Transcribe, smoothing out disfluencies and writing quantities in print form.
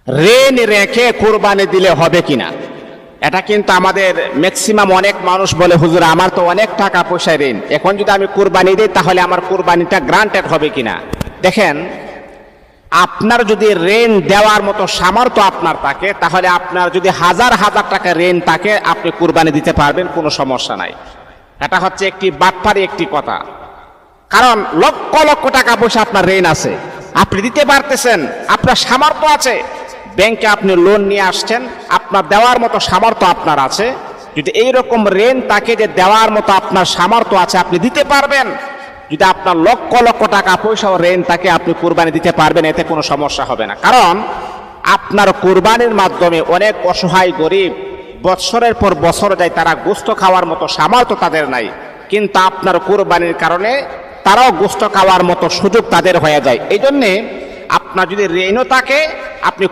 ঋণ রেখে কুরবানি দিলে হবে কিনা, এটা কিন্তু আমাদের ম্যাক্সিমাম অনেক মানুষ বলে, হুজুর আমার তো অনেক টাকা পয়সায় ঋণ, এখন যদি আমি কুরবানি দিই তাহলে আমার কুরবানিটা গ্রান্টেড হবে কিনা। দেখেন, আপনার যদি ঋণ দেওয়ার মতো সামর্থ্য আপনার থাকে, তাহলে আপনার যদি হাজার হাজার টাকা ঋণ থাকে আপনি কুরবানি দিতে পারবেন, কোনো সমস্যা নাই। এটা হচ্ছে একটি বাটপারি একটি কথা। কারণ লক্ষ লক্ষ টাকা পয়সা আপনার ঋণ আছে, আপনি দিতে পারতেছেন, আপনার সামর্থ্য আছে, ব্যাংকে আপনি লোন নিয়ে আসছেন, আপনার দেওয়ার মতো সামর্থ্য আপনার আছে। যদি এইরকম ঋণ তাকে যে দেওয়ার মতো আপনার সামর্থ্য আছে, আপনি দিতে পারবেন। যদি আপনার লক্ষ লক্ষ টাকা পয়সা ঋণ তাকে আপনি কুরবানি দিতে পারবেন, এতে কোনো সমস্যা হবে না। কারণ আপনার কুরবানির মাধ্যমে অনেক অসহায় গরিব বৎসরের পর বছর যায়, তারা গোশত খাওয়ার মতো সামর্থ্য তাদের নাই, কিন্তু আপনার কুরবানির কারণে তারাও গোশত খাওয়ার মতো সুযোগ তাদের হয়ে যায়। এই জন্যে আপনার যদি ঋণও থাকে, আপনি